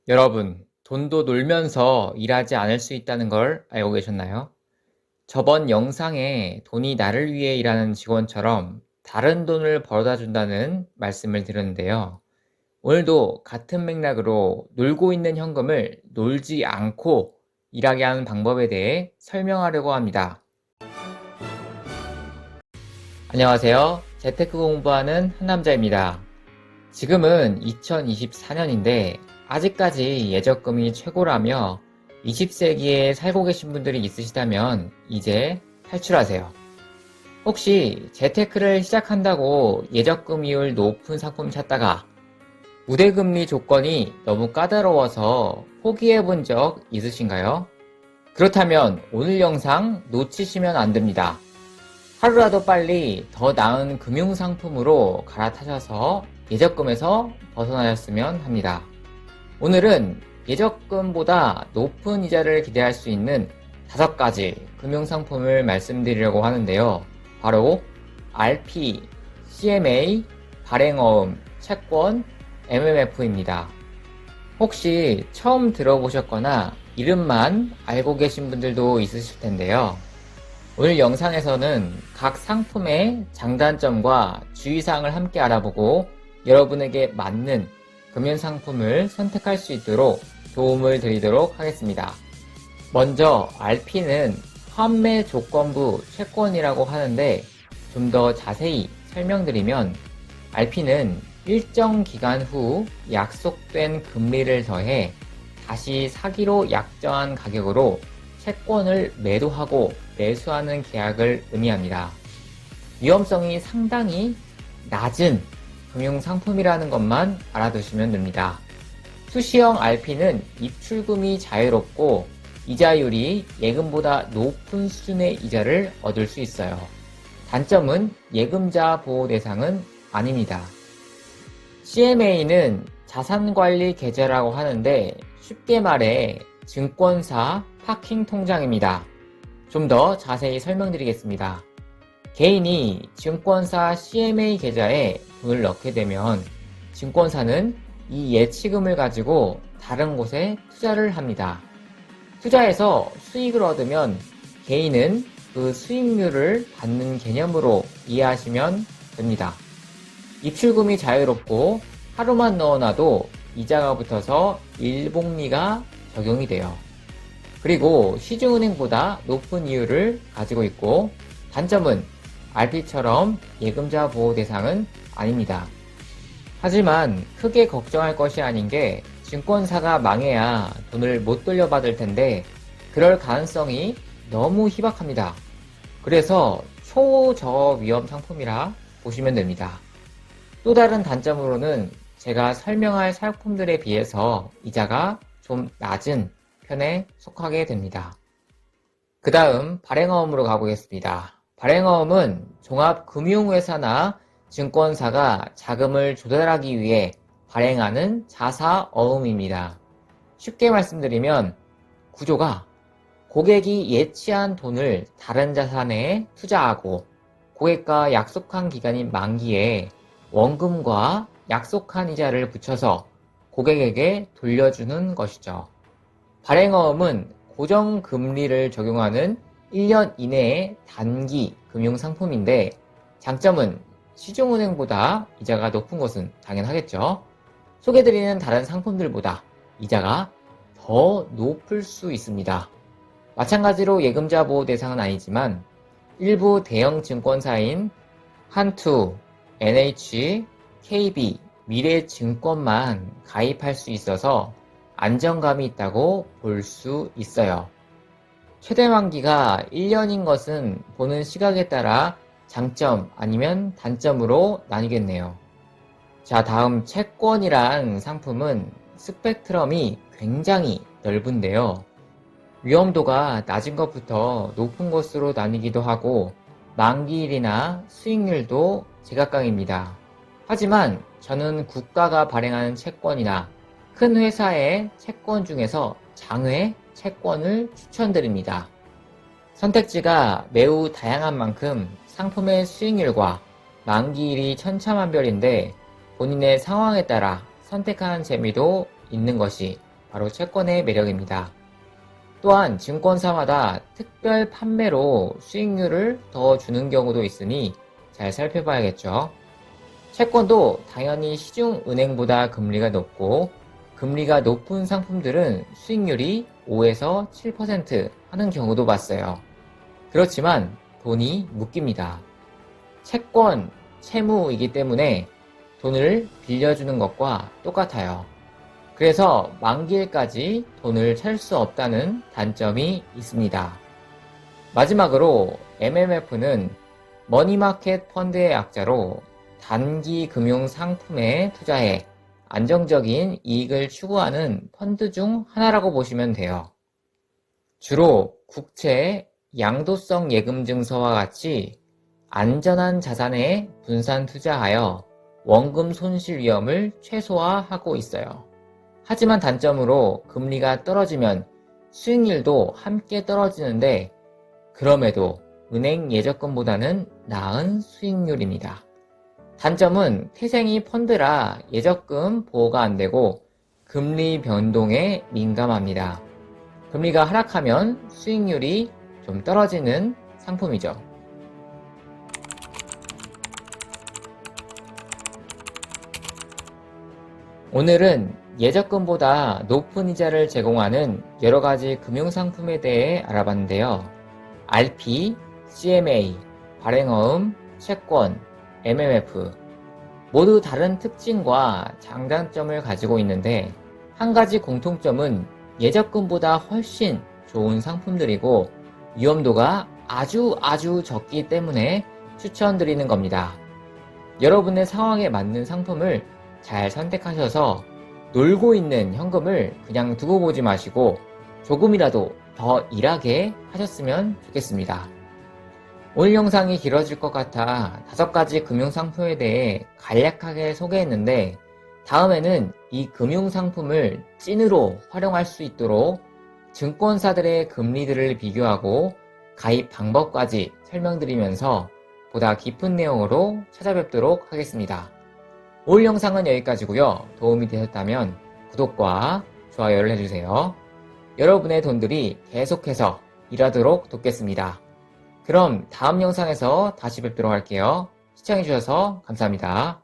여러분, 돈도 놀면서 일하지 않을 수 있다는 걸 알고 계셨나요? 저번 영상에 돈이 나를 위해 일하는 직원처럼 다른 돈을 벌어다 준다는 말씀을 드렸는데요. 오늘도 같은 맥락으로 놀고 있는 현금을 놀지 않고 일하게 하는 방법에 대해 설명하려고 합니다. 안녕하세요. 재테크 공부하는 한남자입니다. 지금은 2024년인데 아직까지 예적금이 최고라며 20세기에 살고 계신 분들이 있으시다면 이제 탈출하세요. 혹시 재테크를 시작한다고 예적금이율 높은 상품 찾다가 우대금리 조건이 너무 까다로워서 포기해 본 적 있으신가요? 그렇다면 오늘 영상 놓치시면 안 됩니다. 하루라도 빨리 더 나은 금융상품으로 갈아타셔서 예적금에서 벗어나셨으면 합니다. 오늘은 예적금보다 높은 이자를 기대할 수 있는 5가지 금융상품을 말씀드리려고 하는데요. 바로 RP, CMA, 발행어음, 채권, MMF입니다. 혹시 처음 들어보셨거나 이름만 알고 계신 분들도 있으실 텐데요. 오늘 영상에서는 각 상품의 장단점과 주의사항을 함께 알아보고 여러분에게 맞는 금융상품을 선택할 수 있도록 도움을 드리도록 하겠습니다. 먼저 RP는 판매 조건부 채권이라고 하는데 좀 더 자세히 설명드리면 RP는 일정 기간 후 약속된 금리를 더해 다시 사기로 약정한 가격으로 채권을 매도하고 매수하는 계약을 의미합니다. 위험성이 상당히 낮은 금융상품이라는 것만 알아두시면 됩니다. 수시형 RP는 입출금이 자유롭고 이자율이 예금보다 높은 수준의 이자를 얻을 수 있어요. 단점은 예금자 보호 대상은 아닙니다. CMA는 자산관리 계좌라고 하는데 쉽게 말해 증권사 파킹 통장입니다. 좀 더 자세히 설명드리겠습니다. 개인이 증권사 CMA 계좌에 돈을 넣게 되면 증권사는 이 예치금을 가지고 다른 곳에 투자를 합니다. 투자해서 수익을 얻으면 개인은 그 수익률을 받는 개념으로 이해하시면 됩니다. 입출금이 자유롭고 하루만 넣어놔도 이자가 붙어서 일복리가 적용이 돼요. 그리고 시중은행보다 높은 이율을 가지고 있고 단점은 RP처럼 예금자 보호 대상은 아닙니다. 하지만 크게 걱정할 것이 아닌 게 증권사가 망해야 돈을 못 돌려받을 텐데 그럴 가능성이 너무 희박합니다. 그래서 초저위험 상품이라 보시면 됩니다. 또 다른 단점으로는 제가 설명할 상품들에 비해서 이자가 좀 낮은 편에 속하게 됩니다. 그 다음 발행어음으로 가보겠습니다. 발행어음은 종합금융회사나 증권사가 자금을 조달하기 위해 발행하는 자사어음입니다. 쉽게 말씀드리면 구조가 고객이 예치한 돈을 다른 자산에 투자하고 고객과 약속한 기간이 만기에 원금과 약속한 이자를 붙여서 고객에게 돌려주는 것이죠. 발행어음은 고정금리를 적용하는 1년 이내의 단기 금융상품인데 장점은 시중은행보다 이자가 높은 것은 당연하겠죠. 소개드리는 다른 상품들보다 이자가 더 높을 수 있습니다. 마찬가지로 예금자 보호 대상은 아니지만 일부 대형 증권사인 한투, NH, KB, 미래증권만 가입할 수 있어서 안정감이 있다고 볼 수 있어요. 최대 만기가 1년인 것은 보는 시각에 따라 장점 아니면 단점으로 나뉘겠네요. 자, 다음 채권이란 상품은 스펙트럼이 굉장히 넓은데요. 위험도가 낮은 것부터 높은 것으로 나뉘기도 하고 만기일이나 수익률도 제각각입니다. 하지만 저는 국가가 발행하는 채권이나 큰 회사의 채권 중에서 장외 채권을 추천드립니다. 선택지가 매우 다양한 만큼 상품의 수익률과 만기일이 천차만별인데 본인의 상황에 따라 선택하는 재미도 있는 것이 바로 채권의 매력입니다. 또한 증권사마다 특별 판매로 수익률을 더 주는 경우도 있으니 잘 살펴봐야겠죠. 채권도 당연히 시중은행보다 금리가 높고, 금리가 높은 상품들은 수익률이 5에서 7% 하는 경우도 봤어요. 그렇지만 돈이 묶입니다. 채권, 채무이기 때문에 돈을 빌려주는 것과 똑같아요. 그래서 만기일까지 돈을 찾을 수 없다는 단점이 있습니다. 마지막으로 MMF는 머니마켓 펀드의 약자로 단기 금융 상품에 투자해 안정적인 이익을 추구하는 펀드 중 하나라고 보시면 돼요. 주로 국채, 양도성 예금 증서와 같이 안전한 자산에 분산 투자하여 원금 손실 위험을 최소화하고 있어요. 하지만 단점으로 금리가 떨어지면 수익률도 함께 떨어지는데, 그럼에도 은행 예적금보다는 나은 수익률입니다. 단점은 태생이 펀드라 예적금 보호가 안 되고 금리 변동에 민감합니다. 금리가 하락하면 수익률이 좀 떨어지는 상품이죠. 오늘은 예적금보다 높은 이자를 제공하는 여러가지 금융상품에 대해 알아봤는데요. RP, CMA, 발행어음, 채권, MMF 모두 다른 특징과 장단점을 가지고 있는데, 한 가지 공통점은 예적금보다 훨씬 좋은 상품들이고 위험도가 아주 적기 때문에 추천드리는 겁니다. 여러분의 상황에 맞는 상품을 잘 선택하셔서 놀고 있는 현금을 그냥 두고 보지 마시고 조금이라도 더 일하게 하셨으면 좋겠습니다. 오늘 영상이 길어질 것 같아 5가지 금융상품에 대해 간략하게 소개했는데, 다음에는 이 금융상품을 찐으로 활용할 수 있도록 증권사들의 금리들을 비교하고 가입 방법까지 설명드리면서 보다 깊은 내용으로 찾아뵙도록 하겠습니다. 오늘 영상은 여기까지고요. 도움이 되셨다면 구독과 좋아요를 해주세요. 여러분의 돈들이 계속해서 일하도록 돕겠습니다. 그럼 다음 영상에서 다시 뵙도록 할게요. 시청해주셔서 감사합니다.